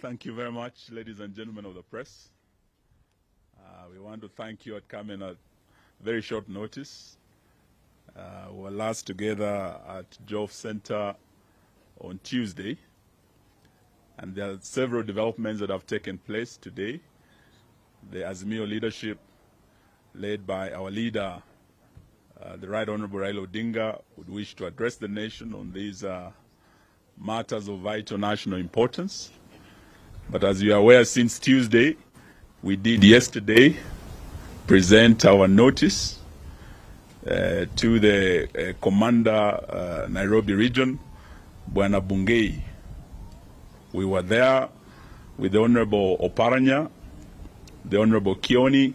Thank you very much, ladies and gentlemen of the press. We want to thank you at coming at very short notice. We were last together at Jove Center on Tuesday, and there are several developments that have taken place today. The Azimio leadership, led by our leader, the Right Honorable Raila Odinga, would wish to address the nation on these matters of vital national importance. But as you are aware, since Tuesday, we did yesterday present our notice to the Commander Nairobi region, Bwana Bungei. We were there with the Honorable Oparanya, the Honorable Kioni,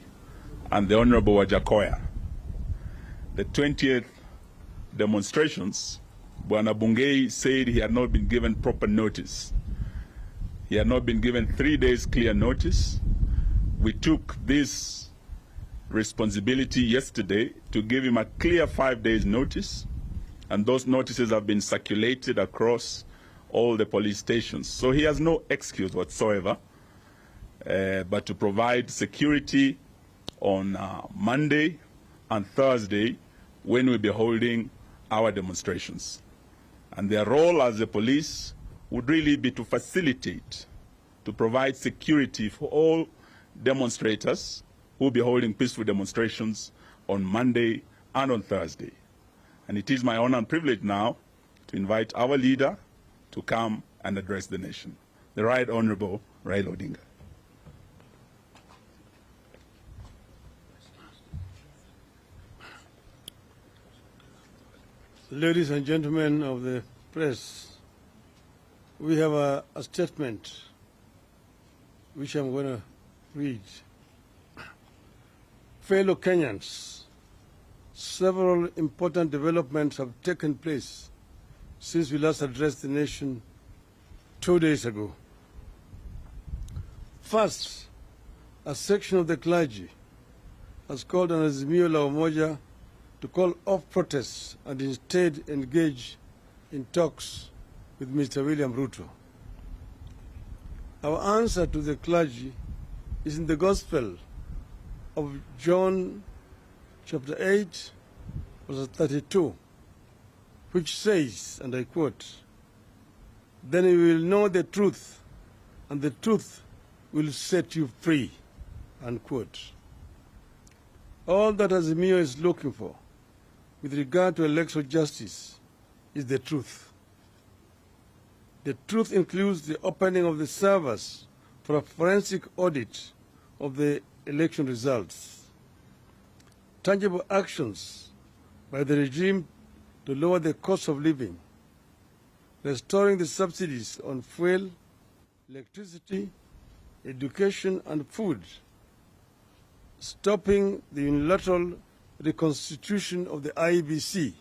and the Honorable Wajakoya. The 20th demonstrations, Bwana Bungei said he had not been given proper notice. He had not been given 3 days clear notice. We took this responsibility yesterday to give him a clear 5 days notice, and those notices have been circulated across all the police stations. So he has no excuse whatsoever but to provide security on Monday and Thursday when we'll be holding our demonstrations. And their role as the police would really be to facilitate, to provide security for all demonstrators who will be holding peaceful demonstrations on Monday and on Thursday. And it is my honor and privilege now to invite our leader to come and address the nation, the Right Honorable Raila Odinga. Ladies and gentlemen of the press, we have a statement which I'm going to read. Fellow Kenyans, several important developments have taken place since we last addressed the nation 2 days ago. First, a section of the clergy has called on Azimio la Umoja to call off protests and instead engage in talks with Mr. William Ruto. Our answer to the clergy is in the Gospel of John chapter 8, verse 32, which says, and I quote, "Then you will know the truth, and the truth will set you free," unquote. All that Azimio is looking for with regard to electoral justice is the truth. The truth includes the opening of the servers for a forensic audit of the election results, tangible actions by the regime to lower the cost of living, restoring the subsidies on fuel, electricity, education, and food, stopping the unilateral reconstitution of the IEBC,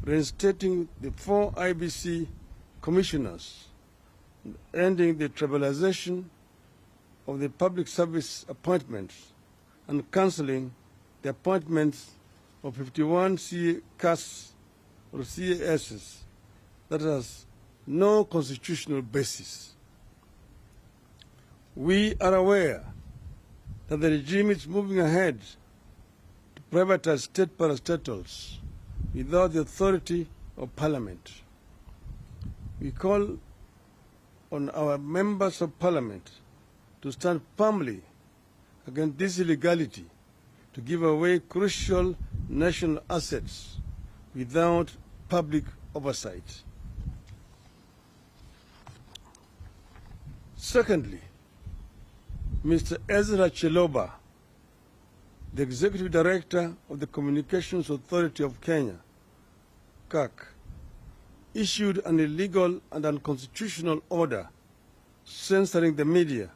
reinstating the 4 IEBC commissioners, ending the tribalization of the public service appointments, and cancelling the appointments of 51 CAS or CASs that has no constitutional basis. We are aware that the regime is moving ahead to privatize state parastatals without the authority of Parliament. We call on our members of Parliament to stand firmly against this illegality, to give away crucial national assets without public oversight. Secondly, Mr. Ezra Chiloba, the Executive Director of the Communications Authority of Kenya, CAC, issued an illegal and unconstitutional order censoring the media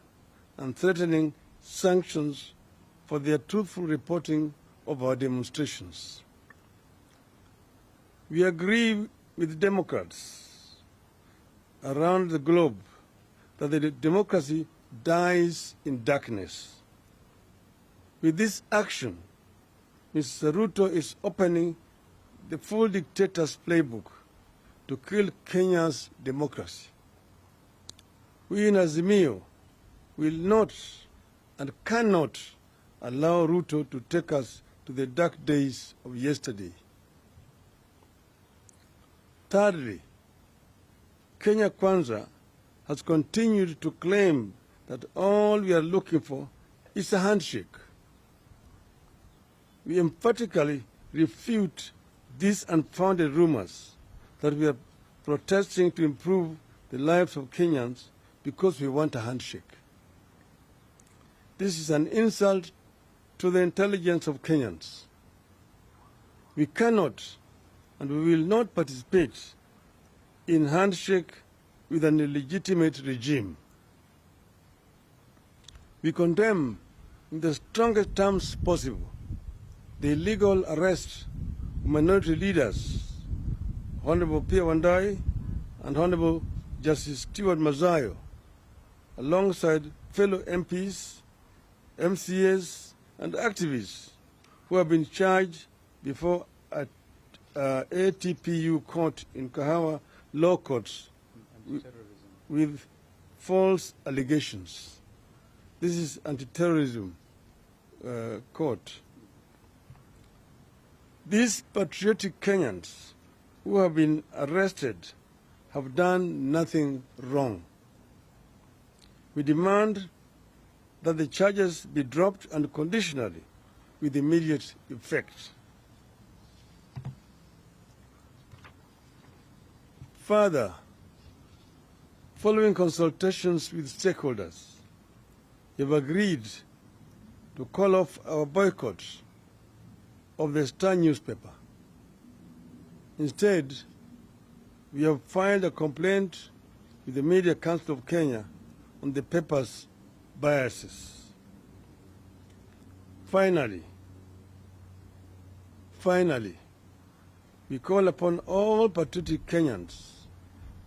and threatening sanctions for their truthful reporting of our demonstrations. We agree with Democrats around the globe that the democracy dies in darkness. With this action, Mr. Ruto is opening the full dictator's playbook to kill Kenya's democracy. We in Azimio will not and cannot allow Ruto to take us to the dark days of yesterday. Thirdly, Kenya Kwanza has continued to claim that all we are looking for is a handshake. We emphatically refute these unfounded rumors that we are protesting to improve the lives of Kenyans because we want a handshake. This is an insult to the intelligence of Kenyans. We cannot and we will not participate in handshake with an illegitimate regime. We condemn in the strongest terms possible the illegal arrest of minority leaders, Honorable Pia Wandai and Honorable Justice Stewart Mazayo, alongside fellow MPs, MCAs, and activists who have been charged before a ATPU court in Kahawa law courts with false allegations. This is anti-terrorism court. These patriotic Kenyans who have been arrested have done nothing wrong. We demand that the charges be dropped unconditionally with immediate effect. Further, following consultations with stakeholders, we have agreed to call off our boycott of the Star newspaper. Instead, we have filed a complaint with the Media Council of Kenya on the paper's biases. Finally, we call upon all patriotic Kenyans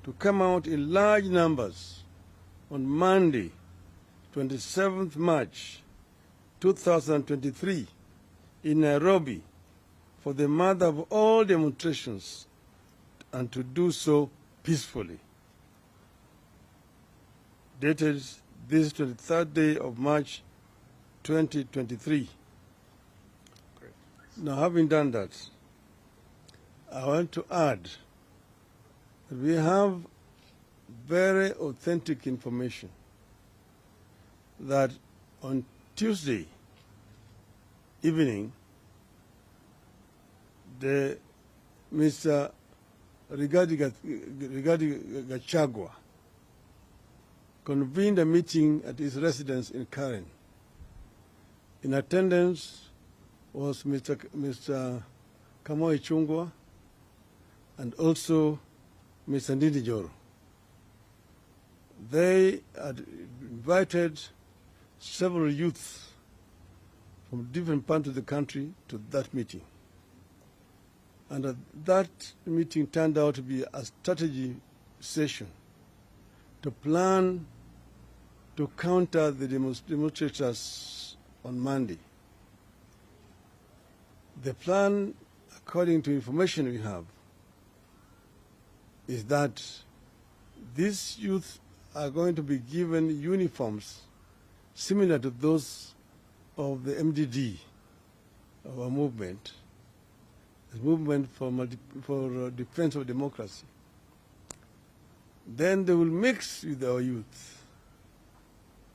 to come out in large numbers on Monday, 27th March 2023 in Nairobi for the mother of all demonstrations and to do so peacefully. Dated this 23rd day of March 2023. Great. Now, having done that, I want to add that we have very authentic information that on Tuesday evening, the Mr. Rigathi Gachagua convened a meeting at his residence in Karen. In attendance was Mr. Kamoi Chungwa and also Mr. Ndindi Joro. They had invited several youths from different parts of the country to that meeting. And that meeting turned out to be a strategy session to plan to counter the demonstrators on Monday. The plan, according to information we have, is that these youth are going to be given uniforms similar to those of the MDD, of our movement, the movement for defense of democracy. Then they will mix with our youth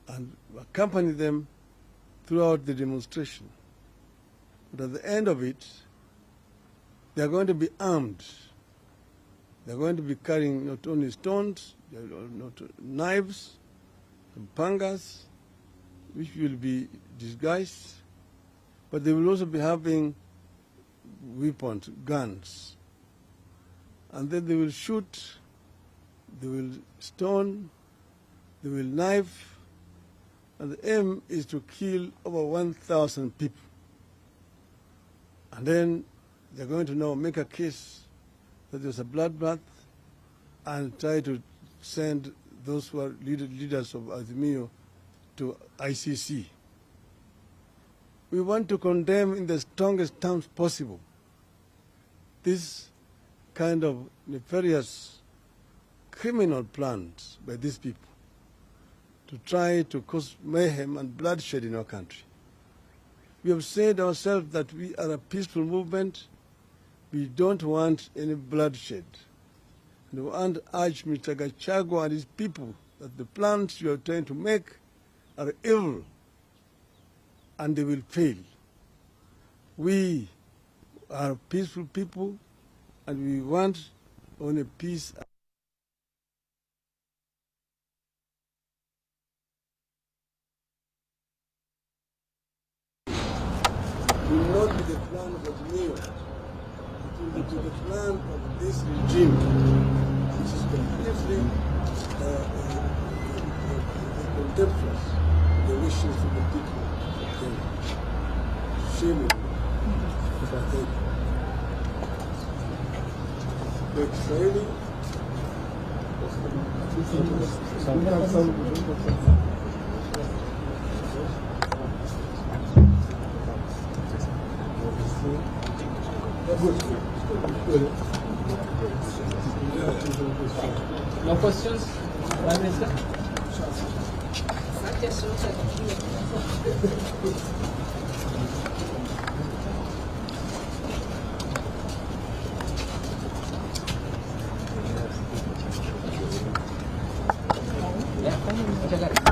and accompany them throughout the demonstration. But at the end of it, they are going to be armed. They are going to be carrying not only stones, not knives, and pangas, which will be disguised, but they will also be having weapons, guns. And then they will shoot, they will stone, they will knife, and the aim is to kill over 1,000 people. And then they're going to now make a case that there's a bloodbath and try to send those who are leaders of Azimio to ICC. We want to condemn in the strongest terms possible this kind of nefarious criminal plans by these people to try to cause mayhem and bloodshed in our country. We have said ourselves that we are a peaceful movement. We don't want any bloodshed. And we want to urge Mr. Gachagua and his people that the plans you are trying to make are evil and they will fail. We are peaceful people and we want only peace. Will not be the plan of Azimio. It will be the plan of this regime, which is completely contemptuous the wishes of the people of Kenya. Shame on you. The Kiswahili. No questions, Prime Minister? Yeah,